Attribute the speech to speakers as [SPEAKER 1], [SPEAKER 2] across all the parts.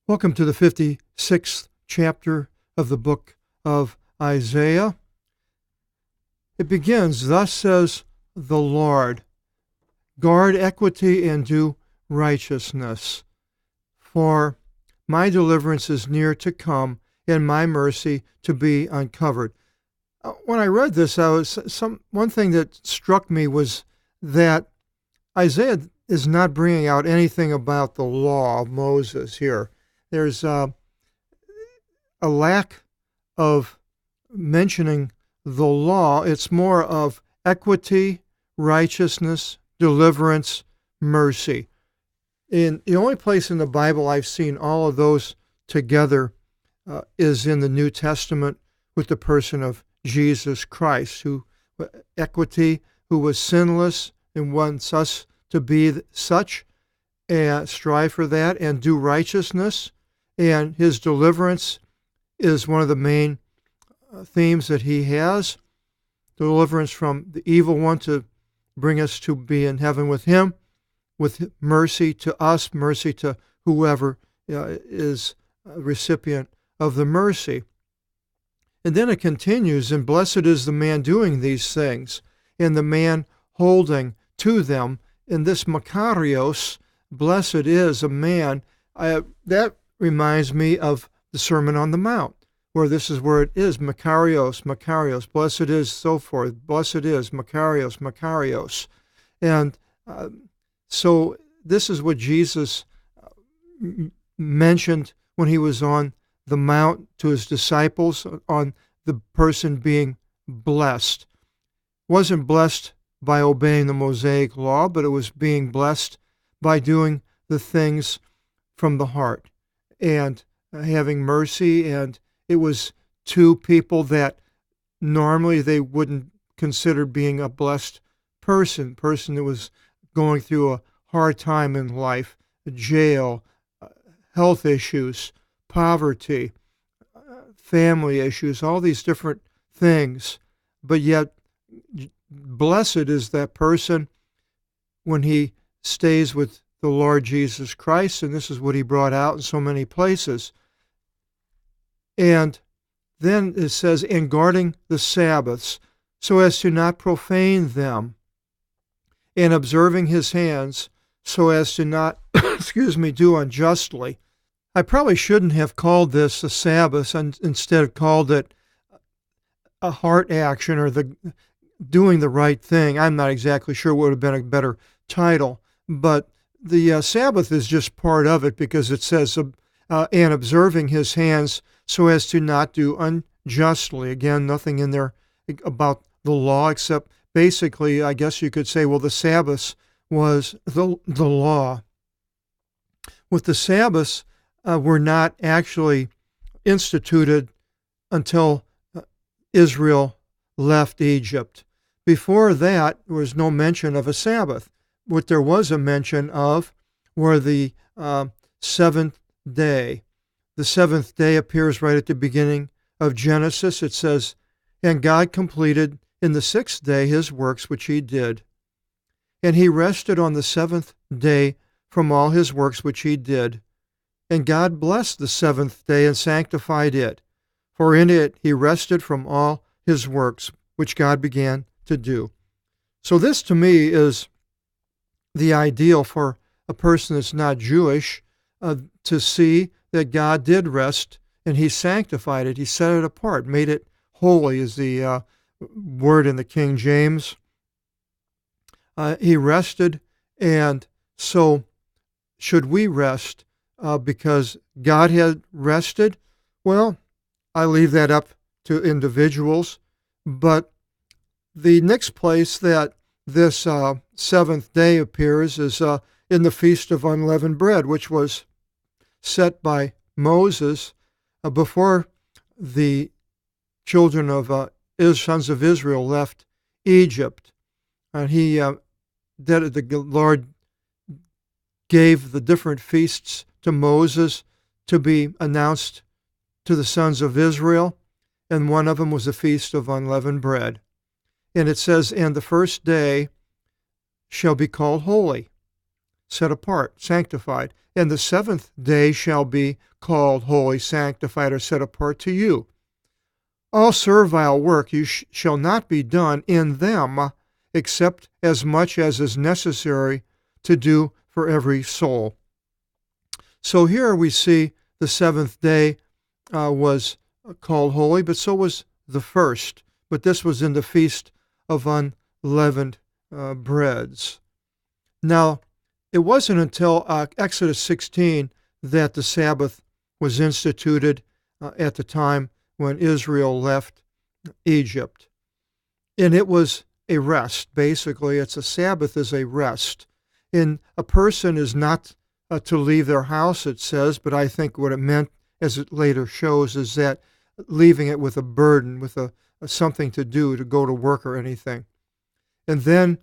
[SPEAKER 1] Welcome to the 56th chapter of the book of Isaiah. It begins, "Thus says the Lord, guard equity and do righteousness, for my deliverance is near to come, and my mercy to be uncovered." When I read this, one thing that struck me was that Isaiah is not bringing out anything about the law of Moses here. There's a lack of mentioning the law. It's more of equity, righteousness, deliverance, mercy. In the only place in the Bible I've seen all of those together is in the New Testament with the person of Jesus Christ, equity, who was sinless and wants us to be such, and strive for that, and do righteousness. And his deliverance is one of the main themes that he has. Deliverance from the evil one to bring us to be in heaven with him, with mercy to us, mercy to whoever is a recipient of the mercy. And then it continues, "And blessed is the man doing these things, and the man holding to them." In this Makarios, blessed is a man. That reminds me of the Sermon on the Mount, where this is where it is, Makarios, Makarios, blessed is, so forth, blessed is, Makarios, Makarios. And so this is what Jesus mentioned when he was on the Mount to his disciples, on the person being blessed. Wasn't blessed by obeying the Mosaic law, but it was being blessed by doing the things from the heart and having mercy. And it was to people that normally they wouldn't consider being a blessed person that was going through a hard time in life, jail, health issues, poverty, family issues, all these different things. But yet, blessed is that person when he stays with the Lord Jesus Christ, and this is what he brought out in so many places. And then it says, "in guarding the Sabbaths, so as to not profane them, and observing his hands, so as to not, do unjustly." I probably shouldn't have called this a Sabbath, and instead called it a heart action, or the doing the right thing. I'm not exactly sure what would have been a better title, but the Sabbath is just part of it, because it says, "and observing his hands so as to not do unjustly." Again, nothing in there about the law, except basically, I guess you could say, well, the Sabbath was the law. With the Sabbaths were not actually instituted until Israel left Egypt. Before that, there was no mention of a Sabbath. What there was a mention of were the seventh day. The seventh day appears right at the beginning of Genesis. It says, "And God completed in the sixth day his works which he did. And he rested on the seventh day from all his works which he did. And God blessed the seventh day and sanctified it. For in it he rested from all his works which God began to do." So this to me is the ideal for a person that's not Jewish, to see that God did rest and he sanctified it. He set it apart, made it holy is the word in the King James. He rested, and so should we rest because God had rested? Well, I leave that up to individuals, but the next place that this seventh day appears is in the Feast of Unleavened Bread, which was set by Moses before the children of sons of Israel left Egypt. And the Lord gave the different feasts to Moses to be announced to the sons of Israel, and one of them was the Feast of Unleavened Bread. And it says, "And the first day shall be called holy." set apart, sanctified. And the seventh day shall be called holy, sanctified, or set apart to you. All servile work shall not be done in them, except as much as is necessary to do for every soul. So here we see the seventh day was called holy, but so was the first. But this was in the Feast of Unleavened Breads. Now, it wasn't until Exodus 16 that the Sabbath was instituted at the time when Israel left Egypt. And it was a rest, basically. It's a Sabbath is a rest. And a person is not to leave their house, it says, but I think what it meant, as it later shows, is that leaving it with a burden, with something to do, to go to work or anything. And then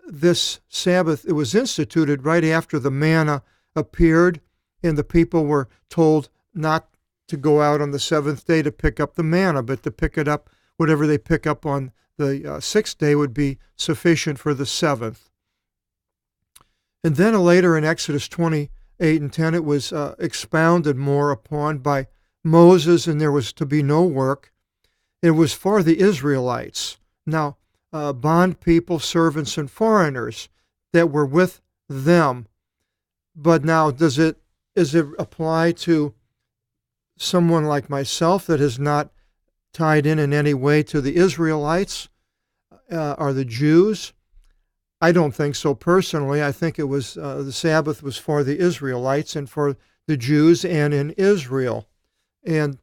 [SPEAKER 1] this Sabbath, it was instituted right after the manna appeared, and the people were told not to go out on the seventh day to pick up the manna, but to pick it up, whatever they pick up on the sixth day would be sufficient for the seventh. And then later in Exodus 28 and 10, it was expounded more upon by Moses, and there was to be no work. It was for the Israelites. Now, bond people, servants, and foreigners that were with them. But now, is it apply to someone like myself that is not tied in any way to the Israelites or the Jews? I don't think so personally. I think it was the Sabbath was for the Israelites and for the Jews and in Israel. And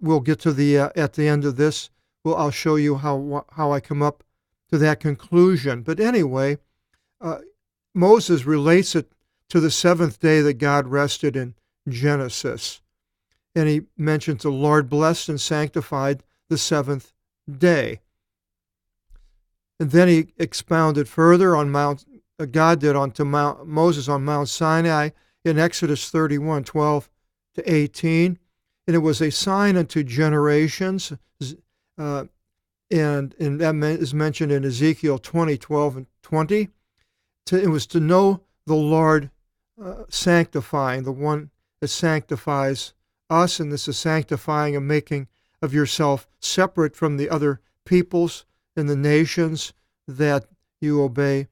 [SPEAKER 1] we'll get to the at the end of this. I'll show you how I come up to that conclusion. But anyway, Moses relates it to the seventh day that God rested in Genesis. And he mentions the Lord blessed and sanctified the seventh day. And then he expounded further on God did onto Moses on Mount Sinai in Exodus 31, 12 to 18. And it was a sign unto generations, and that is mentioned in Ezekiel 20, 12 and 20. It was to know the Lord sanctifying, the one that sanctifies us, and this is sanctifying and making of yourself separate from the other peoples and the nations that you obey,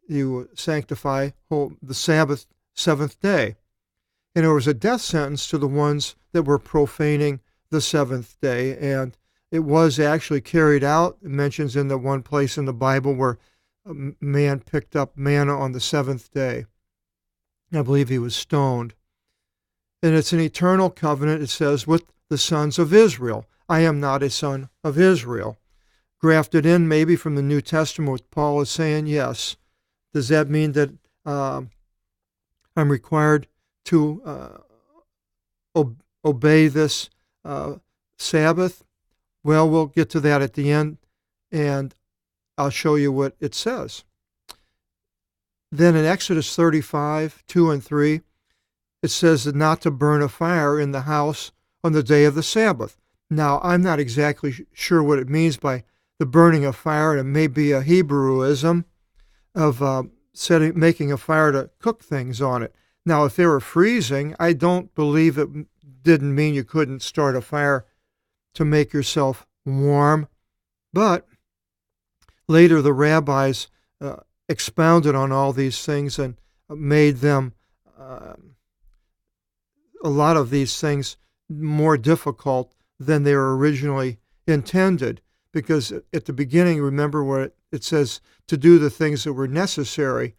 [SPEAKER 1] you sanctify the Sabbath, seventh day. And there was a death sentence to the ones that were profaning the seventh day, and it was actually carried out. It mentions in the one place in the Bible where a man picked up manna on the seventh day. I believe he was stoned. And it's an eternal covenant, it says, with the sons of Israel. I am not a son of Israel. Grafted in maybe from the New Testament, what Paul is saying, yes. Does that mean that I'm required to obey this Sabbath? Well, we'll get to that at the end, and I'll show you what it says. Then in Exodus 35, 2 and 3, it says that not to burn a fire in the house on the day of the Sabbath. Now, I'm not exactly sure what it means by the burning of fire. It may be a Hebrewism of making a fire to cook things on it. Now, if they were freezing, I don't believe it didn't mean you couldn't start a fire to make yourself warm. But later the rabbis expounded on all these things and made them, a lot of these things, more difficult than they were originally intended. Because at the beginning, remember where it says to do the things that were necessary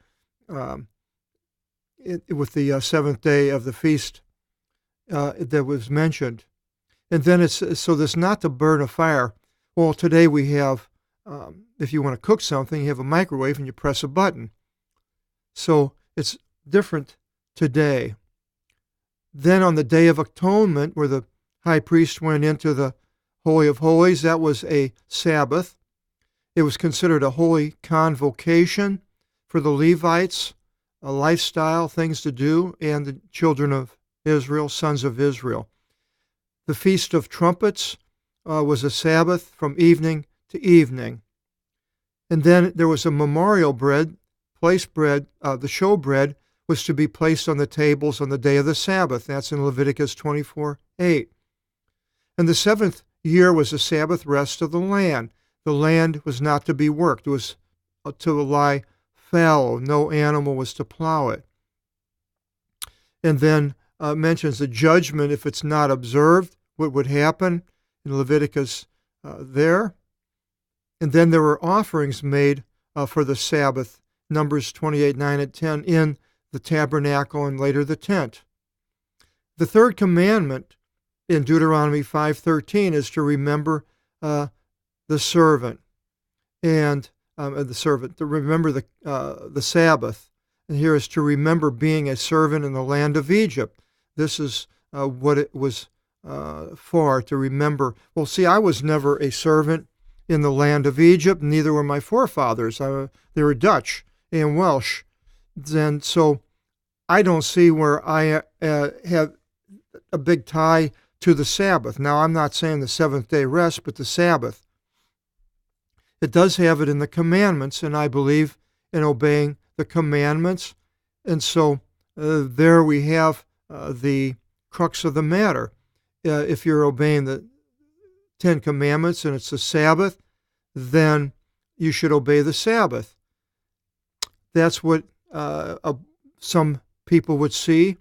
[SPEAKER 1] with the seventh day of the feast that was mentioned. And then it's so this not to burn a fire. Well, today we have, if you want to cook something, you have a microwave and you press a button. So it's different today. Then on the Day of Atonement, where the high priest went into the Holy of Holies, that was a Sabbath. It was considered a holy convocation for the Levites, a lifestyle, things to do, and the children of Israel, sons of Israel. The Feast of Trumpets was a Sabbath from evening to evening. And then there was a memorial bread place bread, the showbread, was to be placed on the tables on the day of the Sabbath. That's in Leviticus 24:8. And the seventh year was the Sabbath rest of the land. The land was not to be worked. It was to lie fallow. No animal was to plow it. And then mentions the judgment if it's not observed, what would happen in Leviticus there. And then there were offerings made for the Sabbath, Numbers 28:9 and 10, in the tabernacle and later the tent. The third commandment in Deuteronomy 5:13 is to remember the servant and to remember the Sabbath. And here is to remember being a servant in the land of Egypt. This is what it was for, to remember. Well, see, I was never a servant in the land of Egypt, neither were my forefathers. They were Dutch and Welsh. And so I don't see where I have a big tie to the Sabbath. Now, I'm not saying the seventh day rest, but the Sabbath. It does have it in the commandments, and I believe in obeying the commandments. And so there we have the crux of the matter. If you're obeying the Ten Commandments and it's the Sabbath, then you should obey the Sabbath. That's what some people would see.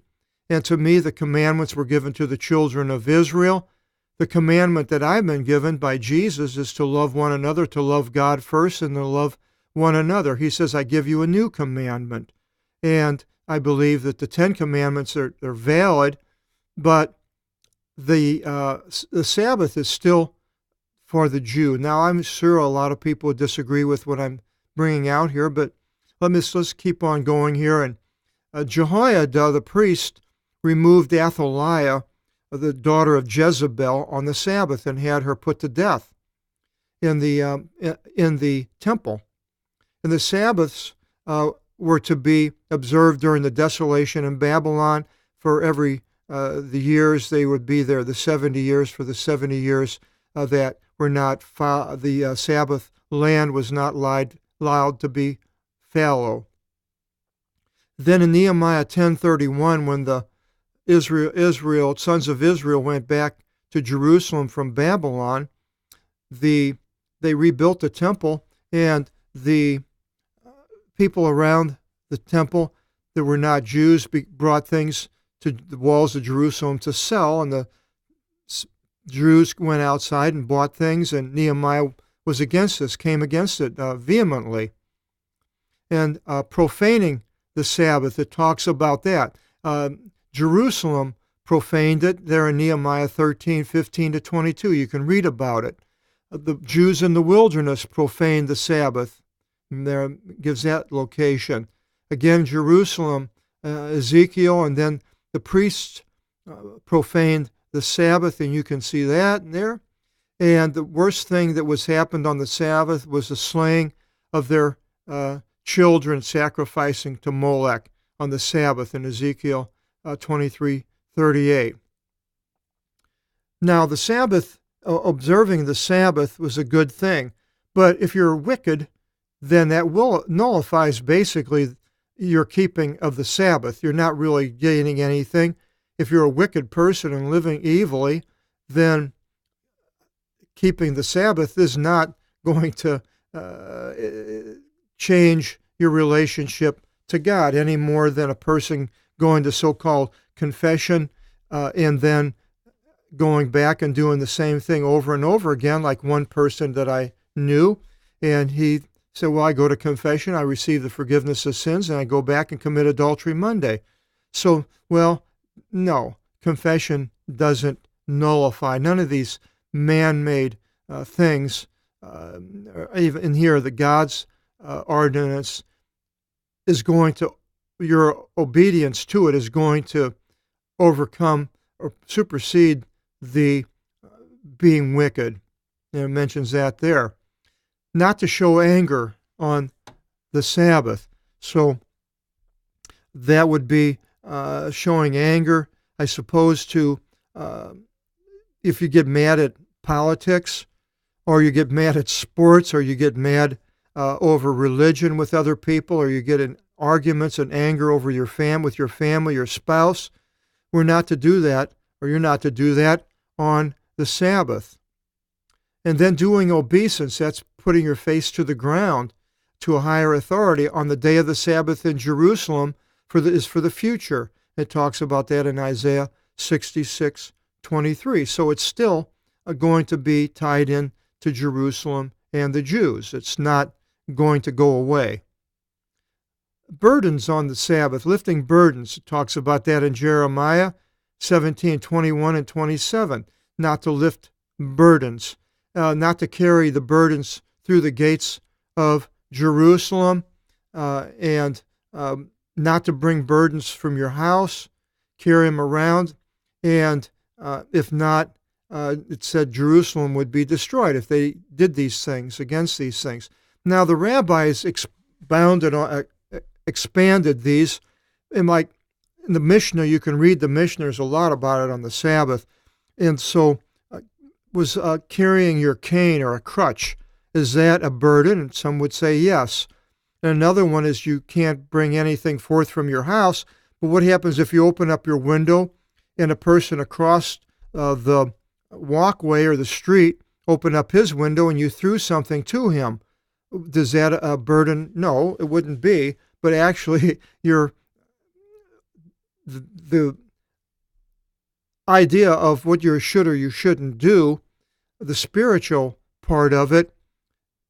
[SPEAKER 1] And to me, the commandments were given to the children of Israel. The commandment that I've been given by Jesus is to love one another, to love God first, and to love one another. He says, I give you a new commandment. And I believe that the Ten Commandments are valid, but the Sabbath is still for the Jew. Now, I'm sure a lot of people would disagree with what I'm bringing out here, but let's keep on going here. And Jehoiada, the priest, removed Athaliah, the daughter of Jezebel, on the Sabbath and had her put to death in the temple. And the Sabbaths were to be observed during the desolation in Babylon for every the years they would be there, the 70 years for the 70 years that were not the Sabbath land was not allowed to be fallow. Then in Nehemiah 10:31, when the sons of Israel went back to Jerusalem from Babylon, they rebuilt the temple, and the people around the temple that were not Jews brought things to the walls of Jerusalem to sell, and the Jews went outside and bought things, and Nehemiah was against this, came against it vehemently. And profaning the Sabbath, it talks about that. Jerusalem profaned it there in Nehemiah 13:15-22. You can read about it. The Jews in the wilderness profaned the Sabbath. And there gives that location. Again, Jerusalem, Ezekiel, and then the priests profaned the Sabbath, and you can see that there. And the worst thing that was happened on the Sabbath was the slaying of their children, sacrificing to Molech on the Sabbath in Ezekiel 23:38. Now, the Sabbath, observing the Sabbath was a good thing, but if you're wicked, then that nullifies basically your keeping of the Sabbath. You're not really gaining anything. If you're a wicked person and living evilly, then keeping the Sabbath is not going to change your relationship to God any more than a person going to so-called confession and then going back and doing the same thing over and over again, like one person that I knew, and he said, well, I go to confession, I receive the forgiveness of sins, and I go back and commit adultery Monday. So, well, no, confession doesn't nullify. None of these man-made things, even in here, the God's ordinance is going to, your obedience to it is going to overcome or supersede the being wicked. And it mentions that there. Not to show anger on the Sabbath. So that would be showing anger, I suppose, to if you get mad at politics, or you get mad at sports, or you get mad over religion with other people, or you get in arguments and anger over with your family, your spouse. We're not to do that, or you're not to do that on the Sabbath. And then doing obeisance, that's putting your face to the ground to a higher authority on the day of the Sabbath in Jerusalem is for the future. It talks about that in Isaiah 66:23. So it's still going to be tied in to Jerusalem and the Jews. It's not going to go away. Burdens on the Sabbath, lifting burdens, it talks about that in Jeremiah 17:21 and 27. Not to lift burdens, not to carry the burdens through the gates of Jerusalem, and not to bring burdens from your house, carry them around, and if not, it said Jerusalem would be destroyed if they did these things, against these things. Now the rabbis expanded these, and like in the Mishnah, you can read the Mishnah, there's a lot about it on the Sabbath, and so was carrying your cane or a crutch, is that a burden? And some would say yes. And another one is you can't bring anything forth from your house, but what happens if you open up your window and a person across the walkway or the street opened up his window and you threw something to him? Does that a burden? No, it wouldn't be, but actually the idea of what you should or you shouldn't do, the spiritual part of it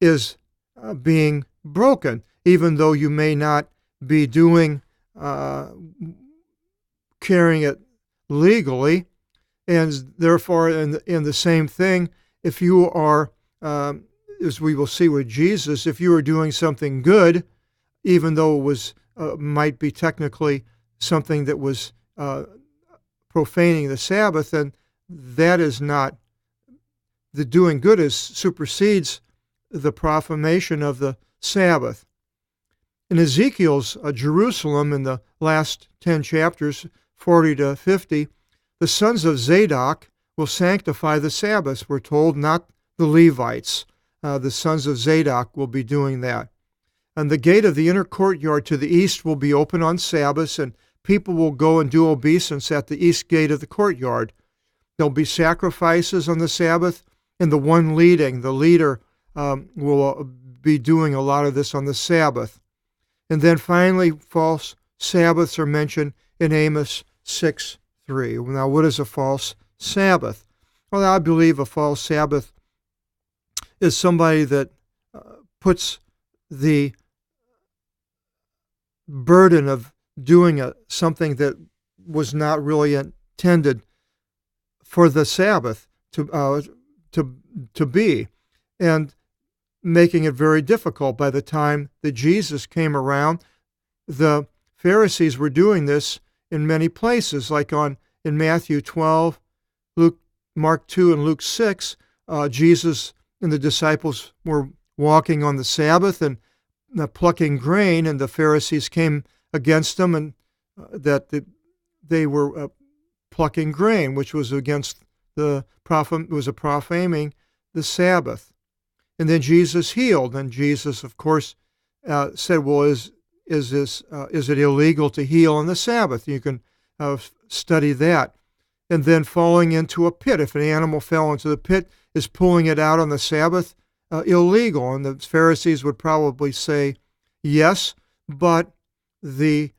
[SPEAKER 1] is being broken, even though you may not be doing carrying it legally. And therefore, in the same thing, if you are, as we will see with Jesus, if you are doing something good, even though it was might be technically something that was profaning the Sabbath, then that is not, the doing good supersedes the profanation of the Sabbath. In Ezekiel's Jerusalem, in the last 10 chapters, 40 to 50, the sons of Zadok will sanctify the Sabbath. We're told, not the Levites. The sons of Zadok will be doing that. And the gate of the inner courtyard to the east will be open on Sabbaths, and people will go and do obeisance at the east gate of the courtyard. There'll be sacrifices on the Sabbath, and the leader, will be doing a lot of this on the Sabbath. And then finally, false Sabbaths are mentioned in Amos 6:3. Now, what is a false Sabbath? Well, I believe a false Sabbath is somebody that puts the burden of doing something that was not really intended for the Sabbath to be, and making it very difficult. By the time that Jesus came around, the Pharisees were doing this in many places, like in Matthew 12, Mark 2, and Luke 6. Jesus and the disciples were walking on the Sabbath and plucking grain, and the Pharisees came against them, and that they were plucking grain, which was against the prophet, was a profaning the Sabbath. And then Jesus healed, and Jesus, of course, said, "Well, is it illegal to heal on the Sabbath?" You can study that. And then falling into a pit. If an animal fell into the pit, is pulling it out on the Sabbath illegal? And the Pharisees would probably say yes, but the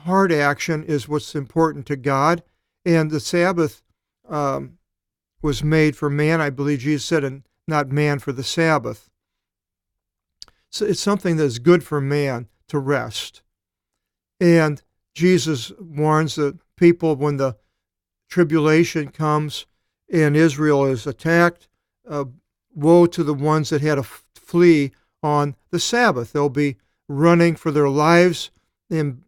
[SPEAKER 1] heart action is what's important to God. And the Sabbath was made for man, I believe Jesus said, and not man for the Sabbath. So it's something that's good for man to rest. And Jesus warns the people when the tribulation comes and Israel is attacked, woe to the ones that had to flee on the Sabbath. They'll be running for their lives in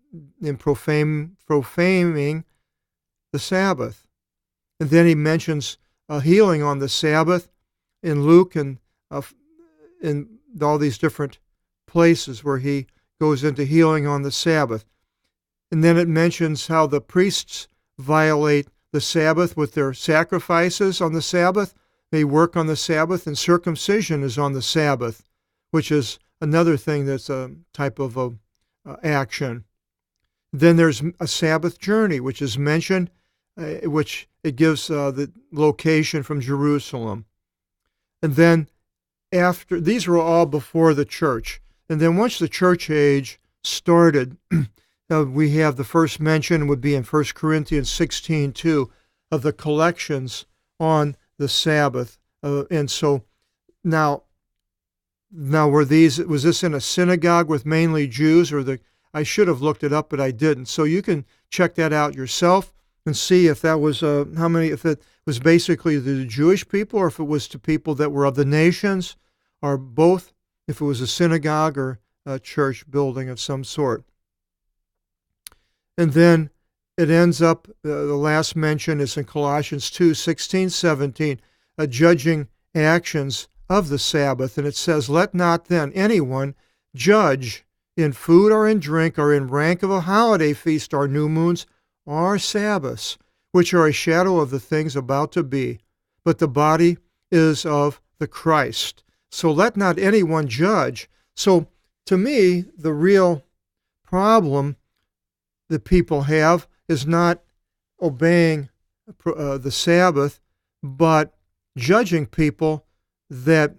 [SPEAKER 1] profaning the Sabbath. And then he mentions healing on the Sabbath in Luke and in all these different places where he goes into healing on the Sabbath. And then it mentions how the priests violate the Sabbath with their sacrifices on the Sabbath. They work on the Sabbath, and circumcision is on the Sabbath, which is another thing that's a type of action. Then there's a Sabbath journey, which is mentioned, which it gives the location from Jerusalem. And then after, these were all before the church. And then once the church age started, we have the first mention would be in 1 Corinthians 16:2 of the collections on the Sabbath. And so now was this in a synagogue with mainly Jews, or I should have looked it up, but I didn't. So you can check that out yourself and see if that was if it was basically the Jewish people, or if it was to people that were of the nations, or both, if it was a synagogue or a church building of some sort. And then it ends up, the last mention is in Colossians 2:16, 17, judging actions of the Sabbath. And it says, "Let not then anyone judge in food or in drink or in rank of a holiday feast or new moons or Sabbaths, which are a shadow of the things about to be, but the body is of the Christ. So let not anyone judge." So to me, the real problem that people have is not obeying the Sabbath, but judging people that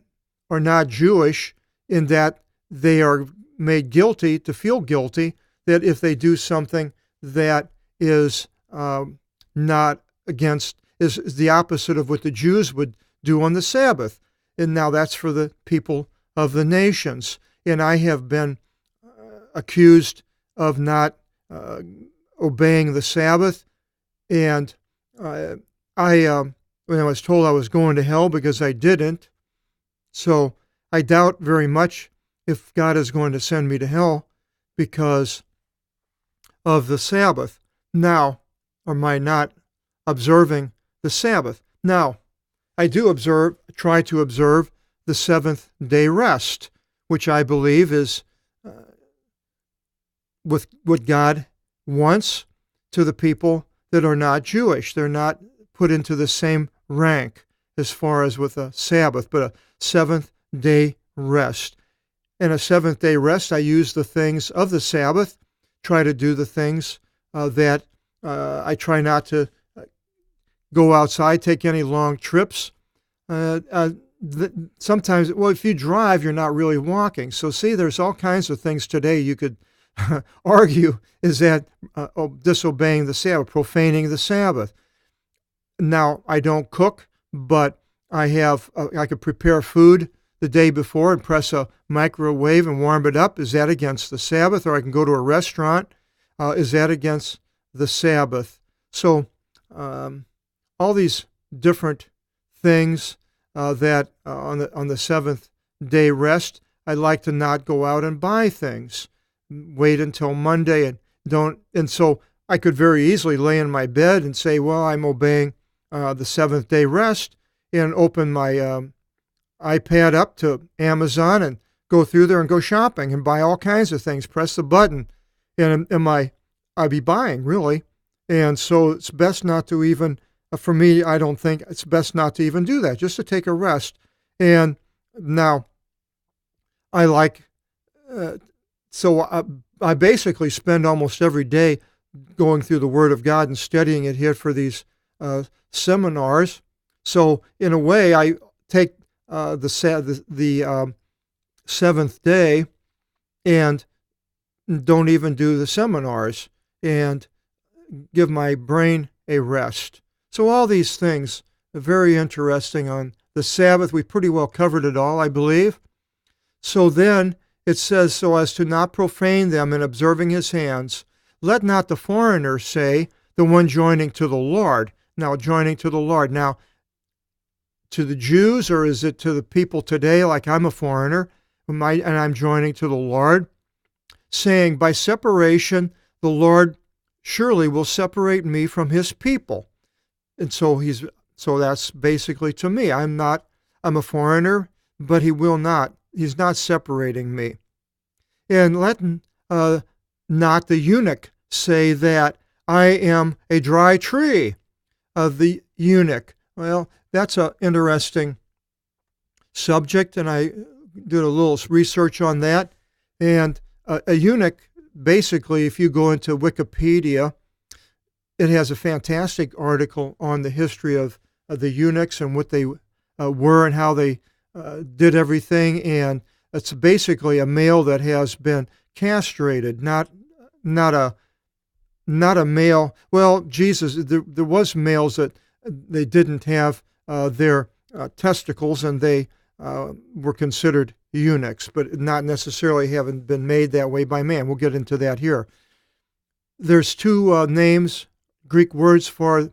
[SPEAKER 1] are not Jewish, in that they are made guilty to feel guilty, that if they do something that is not against, is the opposite of what the Jews would do on the Sabbath. And now that's for the people of the nations. And I have been accused of not obeying the Sabbath. And when I was told I was going to hell because I didn't, so I doubt very much if God is going to send me to hell because of the Sabbath. Now, or my not observing the Sabbath. Now, I do try to observe the seventh day rest, which I believe is with what God wants to the people that are not Jewish. They're not put into the same rank as far as with a Sabbath, but a seventh day rest. In a seventh day rest, I use the things of the Sabbath, try to do the things that I try not to go outside, take any long trips. Sometimes, well, if you drive, you're not really walking. So see, there's all kinds of things today you could argue is that disobeying the Sabbath, profaning the Sabbath. Now, I don't cook, but I could prepare food the day before and press a microwave and warm it up. Is that against the Sabbath? Or I can go to a restaurant. Is that against the Sabbath? So all these different things that on the seventh day rest, I like to not go out and buy things. Wait until Monday and so I could very easily lay in my bed and say, well, I'm obeying the seventh day rest, and open my iPad up to Amazon and go through there and go shopping and buy all kinds of things. Press the button, and I'd be buying, really. And so it's best not to even, for me, I don't think it's best not to even do that, just to take a rest. And now I like, so I basically spend almost every day going through the Word of God and studying it here for these seminars. So in a way, I take the seventh day and don't even do the seminars and give my brain a rest. So all these things are very interesting on the Sabbath. We pretty well covered it all, I believe. So then it says, so as to not profane them in observing his hands, let not the foreigner say, the one joining to the Lord. Now, joining to the Lord. Now, to the Jews, or is it to the people today, like I'm a foreigner, and I'm joining to the Lord, saying, by separation, the Lord surely will separate me from his people. And so that's basically to me. I'm a foreigner, but he's not separating me. And let not the eunuch say that I am a dry tree. The eunuch. Well, that's an interesting subject, and I did a little research on that. And a eunuch, basically, if you go into Wikipedia, it has a fantastic article on the history of the eunuchs and what they were and how they did everything. And it's basically a male that has been castrated, not a male. Well, Jesus, there was males that they didn't have their testicles, and they were considered eunuchs, but not necessarily having been made that way by man. We'll get into that here. There's two names, Greek words for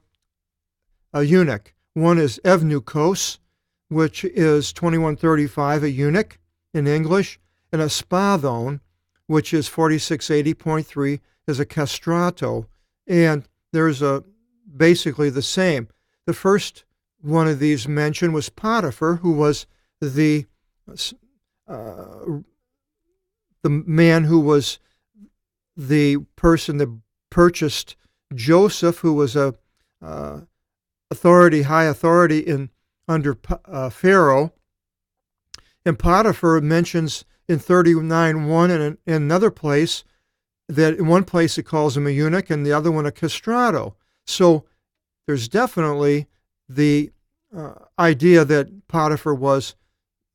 [SPEAKER 1] a eunuch. One is evnukos, which is 2135, a eunuch in English, and a spadon, which is 4680.3, is a castrato. And there's basically the same. The first one of these mentioned was Potiphar, who was the man who was the person that purchased Joseph, who was a high authority under Pharaoh. And Potiphar mentions in 39:1 and in another place that in one place it calls him a eunuch and the other one a castrato. So there's definitely the idea that Potiphar was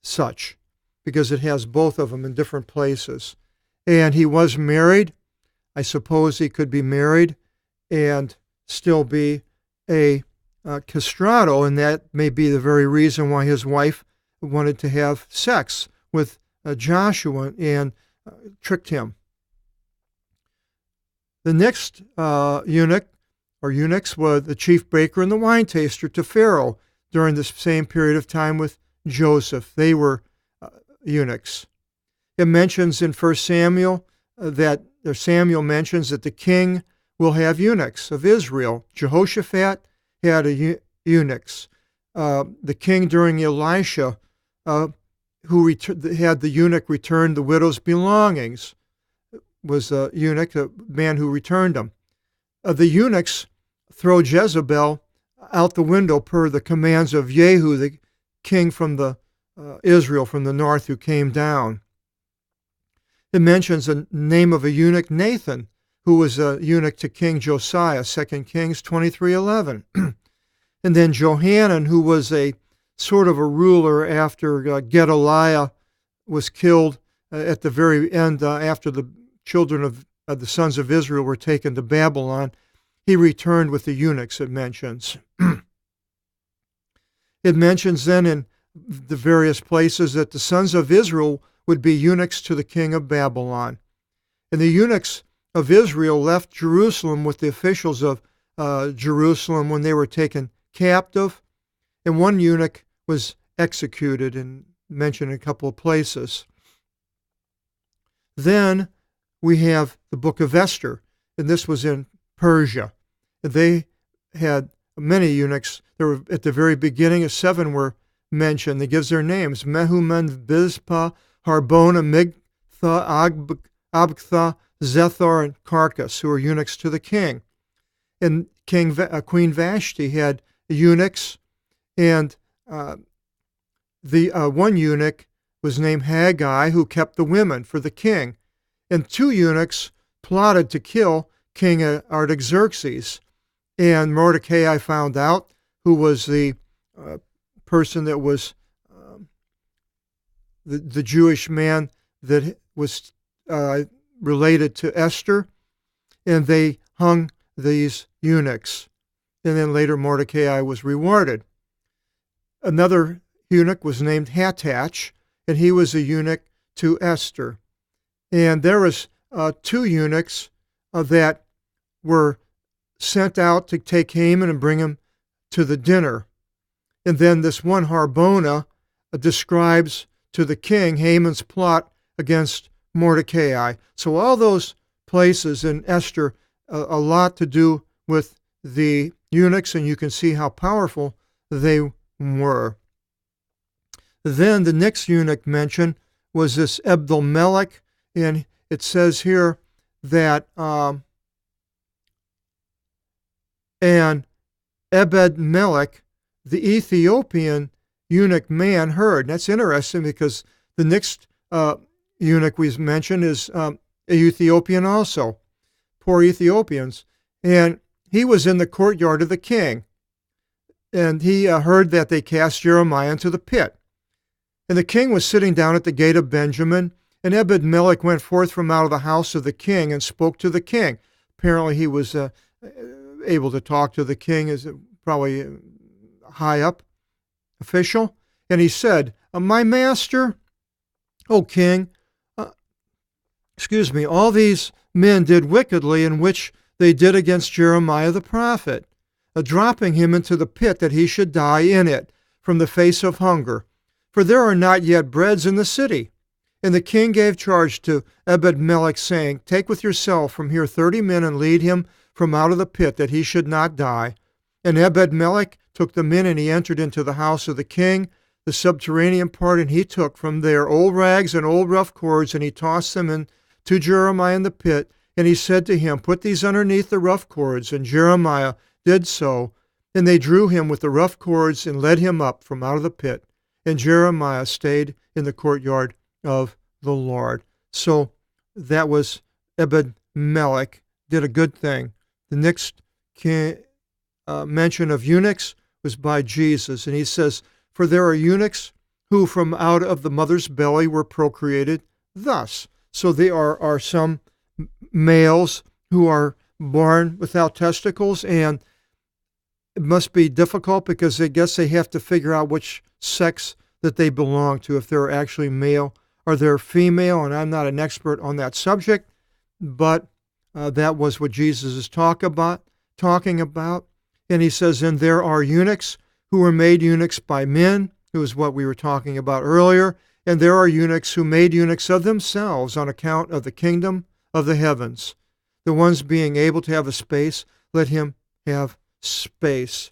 [SPEAKER 1] such, because it has both of them in different places. And he was married. I suppose he could be married and still be a castrato, and that may be the very reason why his wife wanted to have sex with Joshua and tricked him. The next eunuch or eunuchs were the chief baker and the wine taster to Pharaoh during the same period of time with Joseph. They were eunuchs. It mentions in 1 Samuel Samuel mentions that the king will have eunuchs of Israel. Jehoshaphat had eunuchs. The king during Elisha, who had the eunuch return the widow's belongings, was a eunuch, a man who returned them. The eunuchs throw Jezebel out the window per the commands of Jehu, the king from the Israel from the north, who came down. It mentions the name of a eunuch, Nathan, who was a eunuch to King Josiah, 2 Kings 23:11. And then Johanan, who was a sort of a ruler after Gedaliah was killed at the very end, after the children of the sons of Israel were taken to Babylon. He returned with the eunuchs, it mentions. It mentions then in the various places that the sons of Israel would be eunuchs to the king of Babylon. And the eunuchs of Israel left Jerusalem with the officials of Jerusalem when they were taken captive, and one eunuch was executed and mentioned in a couple of places. Then we have the book of Esther, and this was in Persia. They had many eunuchs. There were, at the very beginning, 7 were mentioned. They gives their names: Mehuman, Bizpah, Harbona, Migtha, Abgtha, Zethar, and Carcass, who were eunuchs to the king. And Queen Vashti had eunuchs, and the one eunuch was named Haggai, who kept the women for the king. And 2 eunuchs plotted to kill King Artaxerxes. And Mordecai found out, who was the person that was the Jewish man that was related to Esther, and they hung these eunuchs. And then later Mordecai was rewarded. Another eunuch was named Hattach, and he was a eunuch to Esther. And there was 2 eunuchs that were sent out to take Haman and bring him to the dinner. And then this one Harbona describes to the king Haman's plot against Mordecai. So all those places in Esther, a lot to do with the eunuchs, and you can see how powerful they were. Then the next eunuch mentioned was this Ebed-Melech, and it says here that and Ebed-Melech, the Ethiopian eunuch man, heard. And that's interesting because The next eunuch we mentioned is a Ethiopian also, poor Ethiopians. And he was in the courtyard of the king. And he heard that they cast Jeremiah into the pit. And the king was sitting down at the gate of Benjamin, and Ebed-Melech went forth from out of the house of the king and spoke to the king. Apparently he was able to talk to the king, as probably a high up official. And he said, my master, O king, all these men did wickedly, in which they did against Jeremiah the prophet, dropping him into the pit that he should die in it from the face of hunger. For there are not yet breads in the city. And the king gave charge to Ebed-Melech, saying, take with yourself from here 30 men and lead him from out of the pit, that he should not die. And Ebed-Melech took the men, and he entered into the house of the king, the subterranean part, and he took from there old rags and old rough cords, and he tossed them into Jeremiah in the pit. And he said to him, put these underneath the rough cords. And Jeremiah did so. And they drew him with the rough cords and led him up from out of the pit. And Jeremiah stayed in the courtyard of the Lord. So that was Ebed-Melech, did a good thing. The next mention of eunuchs was by Jesus. And he says, for there are eunuchs who from out of the mother's belly were procreated thus. So there are some males who are born without testicles, and it must be difficult because I guess they have to figure out which sex that they belong to, if they're actually male or they're female, and I'm not an expert on that subject, but that was what Jesus is talking about. And he says, and there are eunuchs who were made eunuchs by men, who is what we were talking about earlier, and there are eunuchs who made eunuchs of themselves on account of the kingdom of the heavens. The ones being able to have a space, let him have space.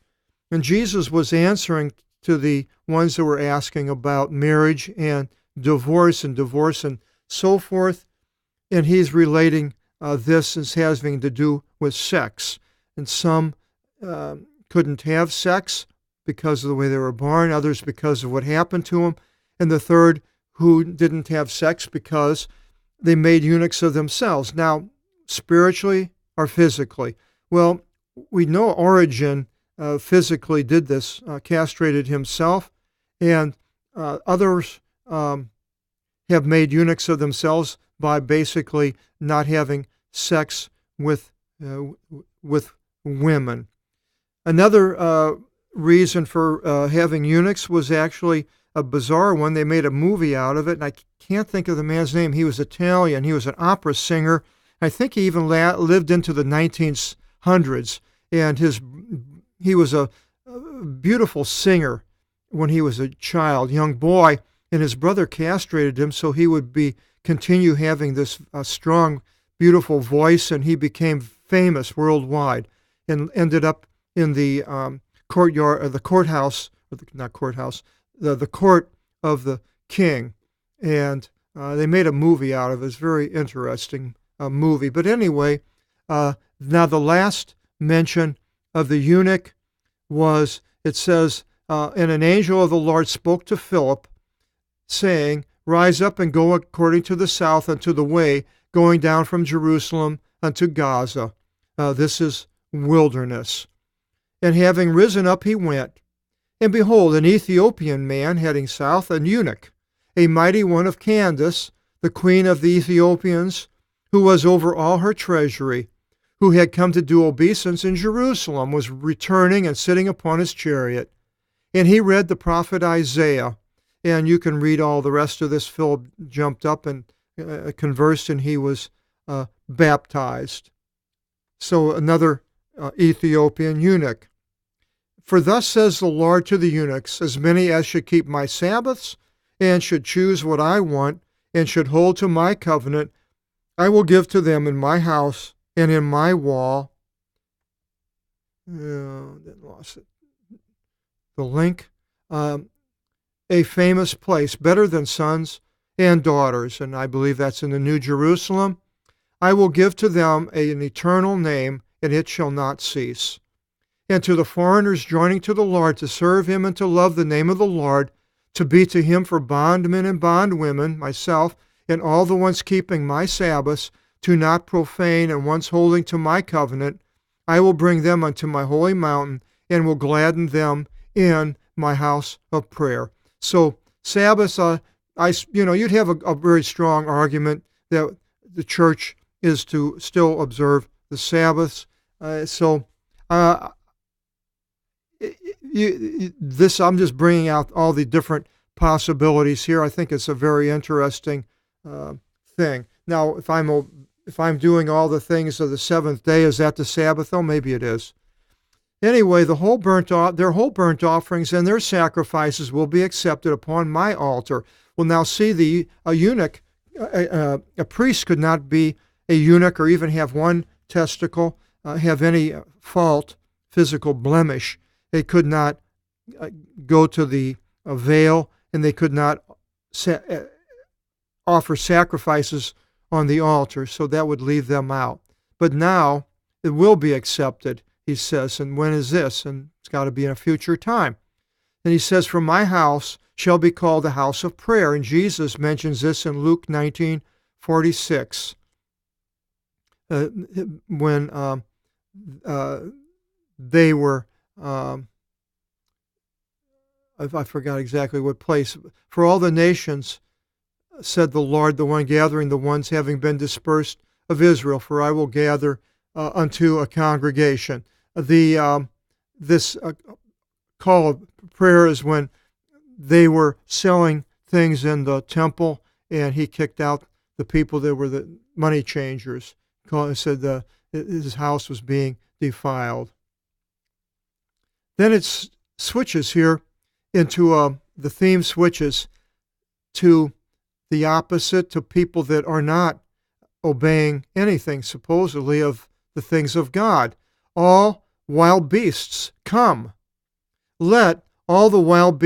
[SPEAKER 1] And Jesus was answering to the ones that were asking about marriage and divorce and so forth. And he's relating this as having to do with sex. And some couldn't have sex because of the way they were born, others because of what happened to them, and the third who didn't have sex because they made eunuchs of themselves. Now, spiritually or physically? Well, we know Origen physically did this, castrated himself, and others have made eunuchs of themselves by basically not having sex with women. Another reason for having eunuchs was actually a bizarre one. They made a movie out of it, and I can't think of the man's name. He was Italian. He was an opera singer. I think he even lived into the 1900s, and he was a beautiful singer when he was a young boy, and his brother castrated him so he would continue having this strong, beautiful voice, and he became famous worldwide and ended up in the courtyard of the courthouse, the court of the king, and they made a movie out of it. It's a very interesting movie. But anyway, now the last mention of the eunuch was, it says, and an angel of the Lord spoke to Philip, saying, rise up and go according to the south unto the way going down from Jerusalem unto Gaza. This is wilderness. And having risen up, he went. And behold, an Ethiopian man heading south, an eunuch, a mighty one of Candace, the queen of the Ethiopians, who was over all her treasury, who had come to do obeisance in Jerusalem, was returning and sitting upon his chariot. And he read the prophet Isaiah. And you can read all the rest of this. Philip jumped up and conversed, and he was baptized. So another Ethiopian eunuch. For thus says the Lord to the eunuchs, as many as should keep my Sabbaths, and should choose what I want, and should hold to my covenant, I will give to them in my house and in my wall. Lost it. The link. A famous place, better than sons and daughters, and I believe that's in the New Jerusalem. I will give to them an eternal name, and it shall not cease. And to the foreigners joining to the Lord to serve him and to love the name of the Lord, to be to him for bondmen and bondwomen, myself, and all the ones keeping my Sabbaths, to not profane, and ones holding to my covenant. I will bring them unto my holy mountain, and will gladden them in my house of prayer. So Sabbaths, you'd have a very strong argument that the church is to still observe the Sabbaths. I'm just bringing out all the different possibilities here. I think it's a very interesting thing. Now, if I'm doing all the things of the seventh day, is that the Sabbath? Oh, maybe it is. Anyway, their whole burnt offerings and their sacrifices will be accepted upon my altar. Well, now see, a eunuch, a priest could not be a eunuch or even have one testicle, have any fault, physical blemish. They could not go to the veil, and they could not offer sacrifices on the altar, so that would leave them out. But now it will be accepted, he says. And when is this? And it's got to be in a future time. And he says, for my house shall be called a house of prayer. And Jesus mentions this in Luke 19:46. When they were, I forgot exactly what place. For all the nations, said the Lord, the one gathering the ones having been dispersed of Israel, for I will gather unto a congregation. This call of prayer is when they were selling things in the temple, and he kicked out the people that were the money changers. He said his house was being defiled. Then it switches here into the theme switches to the opposite, to people that are not obeying anything, supposedly, of the things of God. All wild beasts, come. Let all the wild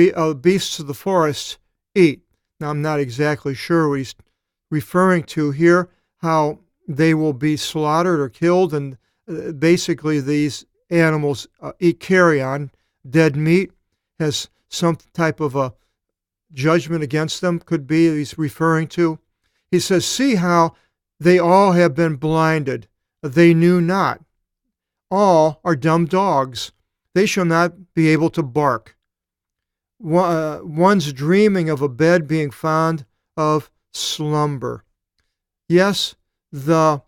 [SPEAKER 1] beasts of the forest eat. Now, I'm not exactly sure what he's referring to here, how they will be slaughtered or killed, and basically these animals eat carrion. Dead meat has some type of a judgment against them, could be, he's referring to. He says, see how they all have been blinded. They knew not. All are dumb dogs. They shall not be able to bark. One's dreaming of a bed, being fond of slumber. Yes, the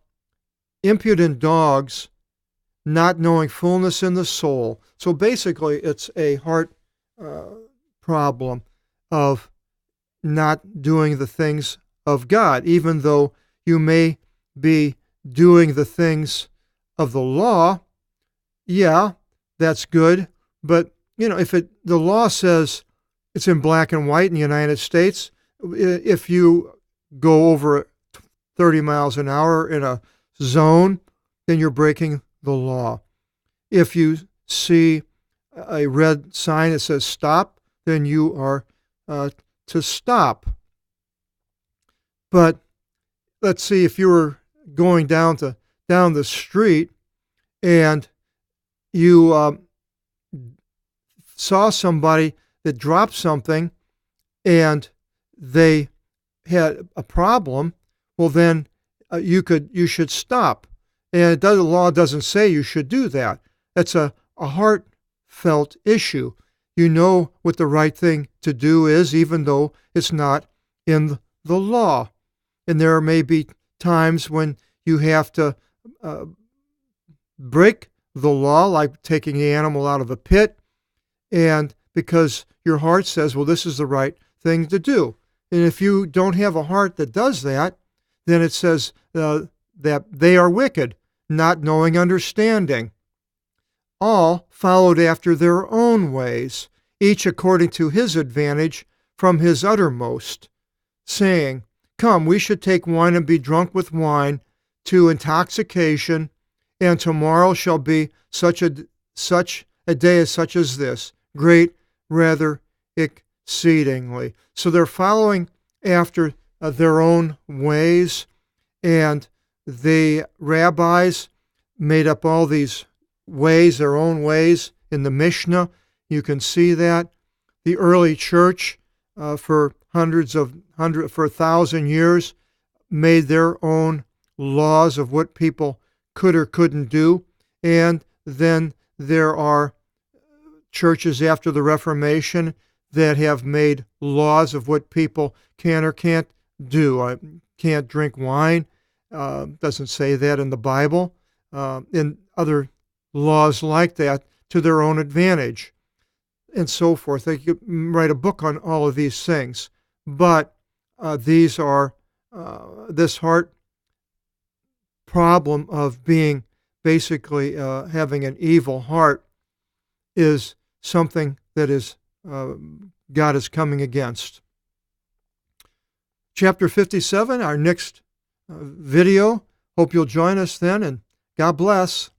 [SPEAKER 1] impudent dogs, not knowing fullness in the soul. So basically, it's a heart problem of not doing the things of God, even though you may be doing the things of the law. Yeah, that's good. But, if the law says it's in black and white in the United States, if you go over 30 miles an hour in a zone, then you're breaking the law. If you see a red sign that says stop, then you are to stop. But let's see, if you were going down the street and you saw somebody that dropped something and they had a problem, well then you should stop. And the law doesn't say you should do that. That's a heartfelt issue. You know what the right thing to do is, even though it's not in the law. And there may be times when you have to break the law, like taking the animal out of a pit, and because your heart says, well, this is the right thing to do. And if you don't have a heart that does that, then it says that they are wicked, not knowing understanding. All followed after their own ways, each according to his advantage from his uttermost, saying, come, we should take wine and be drunk with wine to intoxication, and tomorrow shall be such a day as such as this, great, rather exceedingly. So they're following after their own ways, and the rabbis made up all these ways, their own ways, in the Mishnah. You can see that. The early church for for 1,000 years, made their own laws of what people could or couldn't do. And then there are churches after the Reformation that have made laws of what people can or can't do. Can't drink wine. Doesn't say that in the Bible. And other laws like that to their own advantage, and so forth. They could write a book on all of these things. But these are this heart problem of being basically having an evil heart is something that is God is coming against. Chapter 57, our next video. Hope you'll join us then, and God bless.